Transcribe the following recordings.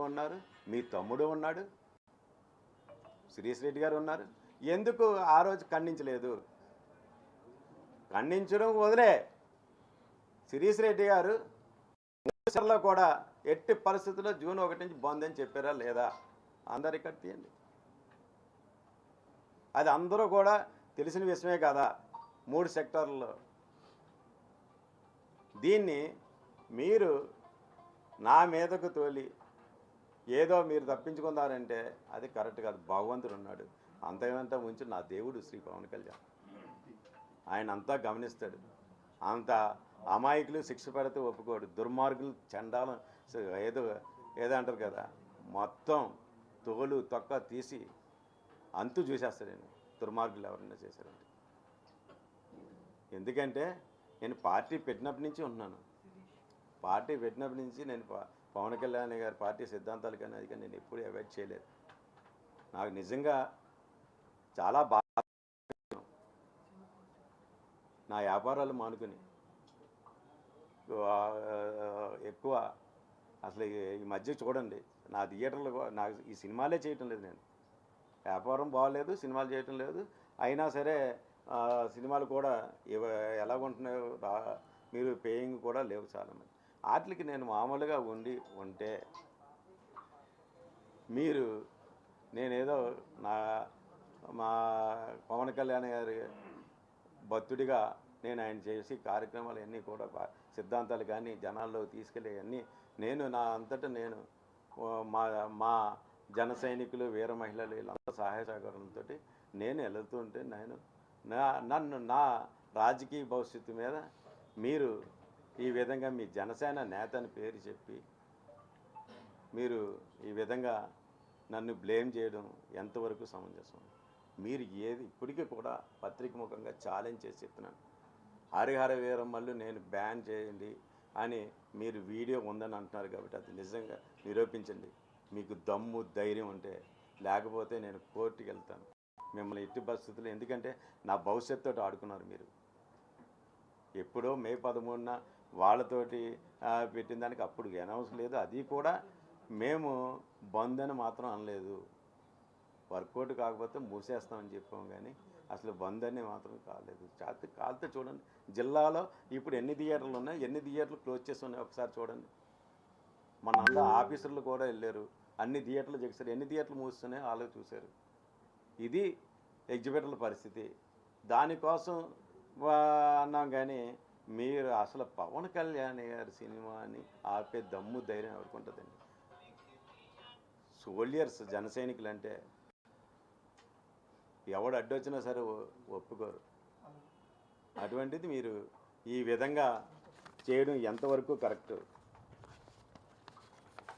మీరు ఉన్నారు, మీ తమ్ముడు ఉన్నాడు, శిరీష్ రెడ్డి గారు ఉన్నారు. ఎందుకు ఆ రోజు ఖండించలేదు? ఖండించడం వదిలే, శిరీష్ రెడ్డి గారు మూడుసార్లు కూడా ఎట్టి పరిస్థితుల్లో జూన్ 1 నుంచి బంద్ అని చెప్పారా లేదా? అందరు ఇక్కడ తీయండి. అది అందరూ కూడా తెలిసిన విషయమే కదా 3 సెక్టార్లలో. దీన్ని మీరు నా మీదకు తోలి ఏదో మీరు తప్పించుకున్నారంటే అది కరెక్ట్ కాదు. భగవంతుడు ఉన్నాడు, అంతేమంతా ఉంచి నా దేవుడు శ్రీ పవన్ కళ్యాణ్, ఆయన అంతా గమనిస్తాడు. అంత అమాయకులు శిక్ష పెడితే ఒప్పుకోడు, దుర్మార్గులు చండాలం ఏదో అంటారు కదా, మొత్తం తోలు తొక్క తీసి అంతు చూసేస్తాడు నేను, దుర్మార్గులు ఎవరైనా చేశారంటే. ఎందుకంటే నేను పార్టీ పెట్టినప్పటి నుంచి ఉంటున్నాను. పార్టీ పెట్టినప్పటి నుంచి నేను పవన్ కళ్యాణ్ గారి పార్టీ సిద్ధాంతాలు కానీ అది కానీ నేను ఎప్పుడూ అవాయిడ్ చేయలేదు. నాకు నిజంగా చాలా బాగా నా వ్యాపారాలు మానుకుని ఎక్కువ అసలు ఈ మధ్య చూడండి, నా థియేటర్లు నాకు ఈ సినిమాలే చేయటం లేదు. నేను వ్యాపారం బాగలేదు, సినిమాలు చేయటం లేదు. అయినా సరే సినిమాలు కూడా ఎలాగుంటున్నాయో మీరు పేయింగ్ కూడా లేవు చాలామంది. వాటికి నేను మామూలుగా ఉంటే మీరు నేనేదో మా పవన్ కళ్యాణ్ గారి భక్తుడిగా నేను ఆయన చేసి కార్యక్రమాలు అన్నీ కూడా సిద్ధాంతాలు కానీ జనాల్లో తీసుకెళ్ళి అన్నీ నేను నా అంతటా నేను మా జన సైనికులు, వీర మహిళలు వీళ్ళంతా సహాయ సహకారంతో నేను వెళుతుంటే నన్ను నా రాజకీయ భవిష్యత్తు మీద మీరు ఈ విధంగా మీ జనసేన నేత అని పేరు చెప్పి మీరు ఈ విధంగా నన్ను బ్లేమ్ చేయడం ఎంతవరకు సమంజసం? మీరు ఇప్పటికీ కూడా పత్రిక ముఖంగా ఛాలెంజ్ చేసి చెప్తున్నాను, హరిహర వీరమ్మలు నేను బ్యాన్ చేయండి అని మీరు వీడియో ఉందని అంటున్నారు కాబట్టి అది నిజంగా నిరూపించండి. మీకు దమ్ము ధైర్యం ఉంటే, లేకపోతే నేను కోర్టుకి వెళ్తాను మిమ్మల్ని ఎట్టి పరిస్థితులు. ఎందుకంటే నా భవిష్యత్తుతో ఆడుకున్నారు మీరు. ఎప్పుడో మే 13న వాళ్ళతోటి పెట్టిన దానికి అప్పుడు అనౌన్స్ లేదు, అది కూడా మేము బంద్ అని మాత్రం అనలేదు. వర్కౌట్ కాకపోతే మూసేస్తామని చెప్పాము, కానీ అసలు బంద్ అని మాత్రం కాలేదు. కాలితే చూడండి, జిల్లాలో ఇప్పుడు ఎన్ని థియేటర్లు ఉన్నాయి, ఎన్ని థియేటర్లు క్లోజ్ చేసి ఉన్నాయి ఒకసారి చూడండి. మన అందరూ ఆఫీసర్లు కూడా వెళ్ళారు, అన్ని థియేటర్లు చేశారు, ఎన్ని థియేటర్లు మూస్తున్నాయో వాళ్ళు చూశారు. ఇది ఎగ్జిబిటర్ల పరిస్థితి. దానికోసం అన్నాం, కానీ మీరు అసలు పవన్ కళ్యాణ్ గారి సినిమాని ఆపే దమ్ము ధైర్యం ఎవరికి ఉంటుందండి? సోల్జర్స్, జన సైనికులు అంటే ఎవడు అడ్డొచ్చినా సరే ఒప్పుకోరు. అటువంటిది మీరు ఈ విధంగా చేయడం ఎంతవరకు కరెక్టు?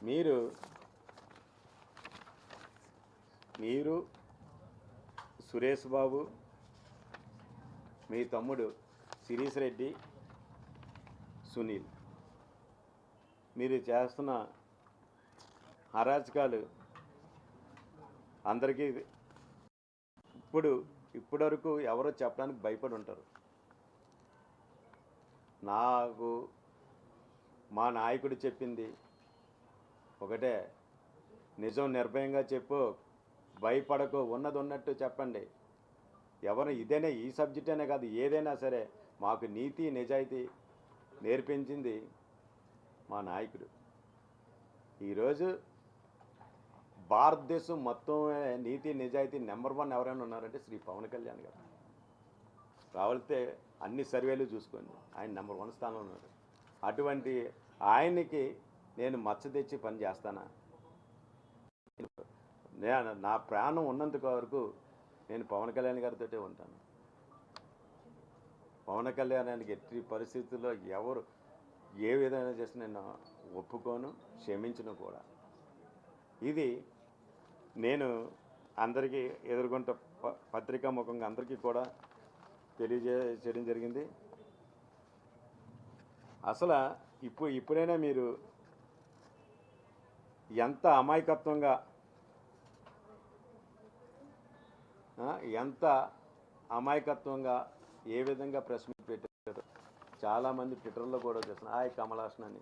మీరు సురేష్ బాబు, మీ తమ్ముడు శిరీష్ రెడ్డి, సునీల్, మీరు చేస్తున్న అరాచకాలు అందరికీ ఇప్పటివరకు ఎవరో చెప్పడానికి భయపడి ఉంటారు. నాకు మా నాయకుడు చెప్పింది ఒకటే, నిజం నిర్భయంగా చెప్పు, భయపడకు, ఉన్నది ఉన్నట్టు చెప్పండి. ఎవరు ఇదేనే, ఈ సబ్జెక్ట్ అనే కాదు, ఏదైనా సరే మాకు నీతి నిజాయితీ నేర్పించింది మా నాయకుడు. ఈరోజు భారతదేశం మొత్తం నీతి నిజాయితీ నెంబర్ 1 ఎవరైనా ఉన్నారంటే శ్రీ పవన్ కళ్యాణ్ గారు. కావాలితే అన్ని సర్వేలు చూసుకోండి, ఆయన నెంబర్ 1 స్థానంలో ఉన్నారు. అటువంటి ఆయనకి నేను మచ్చ తెచ్చి పని చేస్తానా? నా ప్రాణం ఉన్నంత వరకు నేను పవన్ కళ్యాణ్ గారితో ఉంటాను. పవన్ కళ్యాణానికి ఎట్టి పరిస్థితుల్లో ఎవరు ఏ విధంగా చేసి నేను ఒప్పుకోను, క్షమించను కూడా. ఇది నేను అందరికీ ఎదుర్కొంట పత్రికా ముఖంగా అందరికీ కూడా తెలియజేయడం జరిగింది. అసలు ఇప్పుడైనా మీరు ఎంత అమాయకత్వంగా ఏ విధంగా ప్రెస్ మీట్ పెట్టారు చాలామంది ట్విట్టర్లో కూడా చూస్తున్నారు. కమలాసన్ అని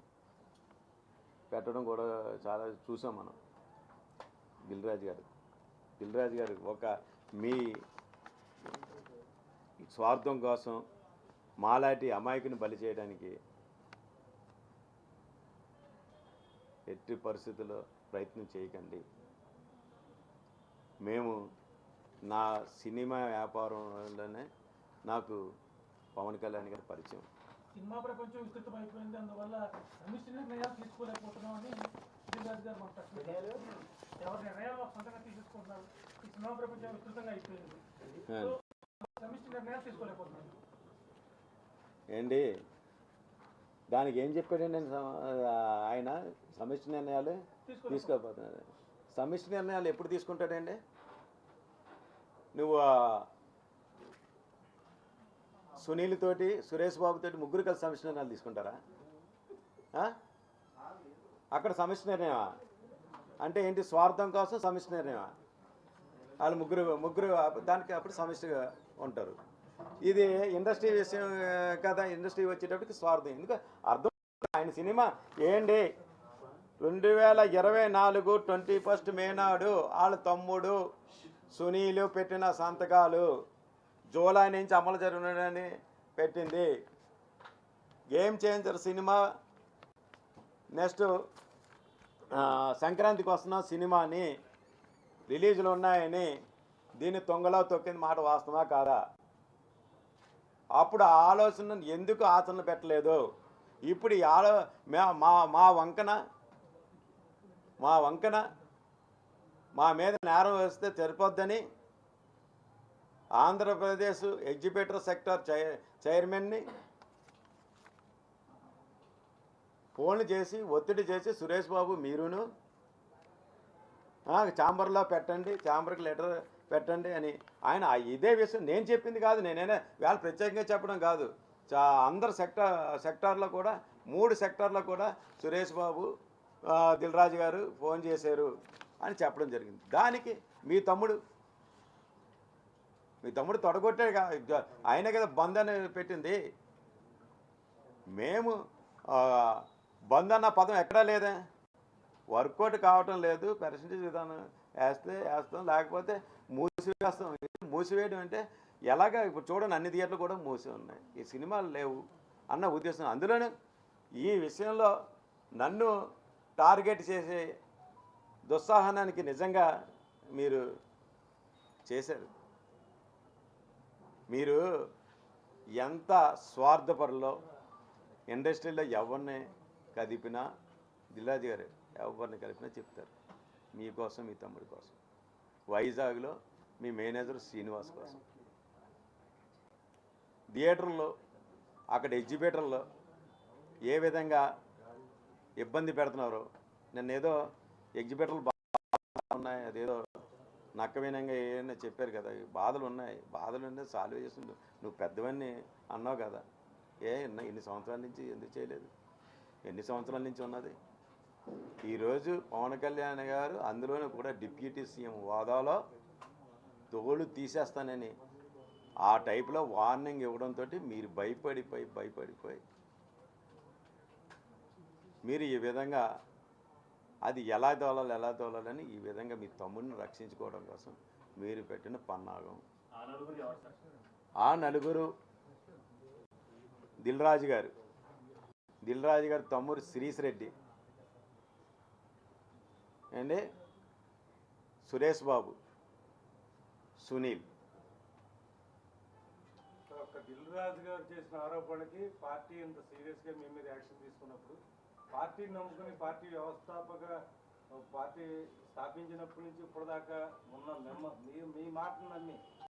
పెట్టడం కూడా చాలా చూసాం మనం. దిల్ రాజు గారు ఒక మీ స్వార్థం కోసం మాలాంటి అమాయకుని బలి చేయడానికి ఎట్టి పరిస్థితుల్లో ప్రయత్నం చేయకండి. మేము నా సినిమా వ్యాపారంలోనే నాకు పవన్ కళ్యాణ్ గారి పరిచయం. సినిమా ప్రపంచం విస్తృతం అయిపోయింది, అందువల్ల సమిష్టి నిర్ణయాలు తీసుకోలేకపోతున్నాం అని దిల్రాజు గారు మాట్లాడుతున్నారు. ఎవరి నిర్ణయాలు సొంతంగా తీసుకుంటున్నారు. ఈ సినిమా ప్రపంచం విస్తృతంగా అయిపోయింది, సమిష్టి నిర్ణయాలు తీసుకోలేకపోతున్నారు. ఏంటి దానికి ఏం చెప్పాడండి ఆయన? సమిష్టి నిర్ణయాలు తీసుకోకపోతున్నారు. సమిష్టి నిర్ణయాలు ఎప్పుడు తీసుకుంటాడండి? నువ్వు సునీల్ తోటి సురేష్ బాబు తోటి ముగ్గురు కలిసి సమిష్టి నిర్ణయాలు తీసుకుంటారా? అక్కడ సమిష్టి నిర్ణయమా అంటే ఏంటి? స్వార్థం కోసం సమిష్టి నిర్ణయమా? వాళ్ళు ముగ్గురు దానికి అప్పుడు సమిష్టిగా ఉంటారు. ఇది ఇండస్ట్రీ విషయం కదా. ఇండస్ట్రీ వచ్చేటప్పటికి స్వార్థం ఎందుకు అర్థం? ఆయన సినిమా ఏంటి 2024 21 మే నాడు వాళ్ళ తమ్ముడు సునీలు పెట్టిన సంతకాలు జూలై నుంచి అమలు జరుగునని పెట్టింది. గేమ్ చేంజర్ సినిమా నెక్స్ట్ సంక్రాంతికి వస్తున్న సినిమాని రిలీజులు ఉన్నాయని దీన్ని తొంగలో తొక్కింది మాట వాస్తవా కాదా? అప్పుడు ఆలోచన ఎందుకు ఆచరణ పెట్టలేదు? ఇప్పుడు మా వంకన మా మీద నేరం వేస్తే సరిపోద్దని ఆంధ్రప్రదేశ్ ఎగ్జిబిటర్ సెక్టర్ చైర్మన్ని ఫోన్లు చేసి ఒత్తిడి చేసి సురేష్ బాబు మీరును ఛాంబర్లో పెట్టండి, ఛాంబర్కి లెటర్ పెట్టండి అని ఆయన ఇదే విషయం నేను చెప్పింది కాదు. నేనైనా వేళ ప్రత్యేకంగా చెప్పడం కాదు. అందరు సెక్టార్లో కూడా 3 సెక్టార్లో కూడా సురేష్ బాబు దిల్ రాజు గారు ఫోన్ చేశారు అని చెప్పడం జరిగింది. దానికి మీ తమ్ముడు తొడగొట్టే ఆయన కదా బంద్ అని పెట్టింది. మేము బంద్ అన్న పదం ఎక్కడా లేదా? వర్కౌట్ కావటం లేదు. పర్సంటేజ్ విధానం వేస్తాం, లేకపోతే మూసివేస్తాం. మూసివేయడం అంటే ఎలాగా? ఇప్పుడు చూడండి, అన్ని థియేటర్లు కూడా మూసి ఉన్నాయి, ఈ సినిమాలు లేవు అన్న ఉద్దేశం. అందులోనే ఈ విషయంలో నన్ను టార్గెట్ చేసే దుస్సాహనానికి నిజంగా మీరు చేశారు. మీరు ఎంత స్వార్థపరులో ఇండస్ట్రీలో ఎవరిని కదిపినా దిల్రాజు గారు ఎవరిని కలిపినా చెప్తారు మీకోసం, మీ తమ్ముడి కోసం. వైజాగ్లో మీ మేనేజర్ శ్రీనివాస్ కోసం, థియేటర్లో అక్కడ ఎగ్జిబిటర్లో ఏ విధంగా ఇబ్బంది పెడుతున్నారో. నిన్నేదో ఎగ్జిబిటర్లు బాగా ఉన్నాయి, అదేదో నక్కవినంగా ఏమైనా చెప్పారు కదా. బాధలు ఉన్నాయి, బాధలు ఉన్నాయి, సాల్వ్ చేస్తుంది. నువ్వు పెద్దవన్నీ అన్నావు కదా. ఎన్ని సంవత్సరాల నుంచి ఎందుకు చేయలేదు? ఎన్ని సంవత్సరాల నుంచి ఉన్నది? ఈరోజు పవన్ కళ్యాణ్ గారు అందులోనూ కూడా డిప్యూటీ సీఎం హోదాలో తోలు తీసేస్తానని ఆ టైప్లో వార్నింగ్ ఇవ్వడంతో మీరు భయపడిపోయి మీరు ఈ విధంగా అది ఎలా తోలాలని ఈ విధంగా మీ తమ్ముడిని రక్షించుకోవడం కోసం మీరు పెట్టిన పన్నాగం. ఆ నలుగురు దిల్ రాజు గారు తమ్ముడు శిరీష్ రెడ్డి అండి, సురేష్ బాబు, సునీల్. దిల్ రాజు గారు చేసిన ఆరోపణలకి పార్టీ ఇంత సీరియస్గా మీ మీద యాక్షన్ తీసుకున్నప్పుడు, పార్టీని నమ్ముకుని పార్టీ పార్టీ స్థాపించినప్పటి నుంచి ఇప్పటిదాకా ఉన్న మీ మాటను నమ్మి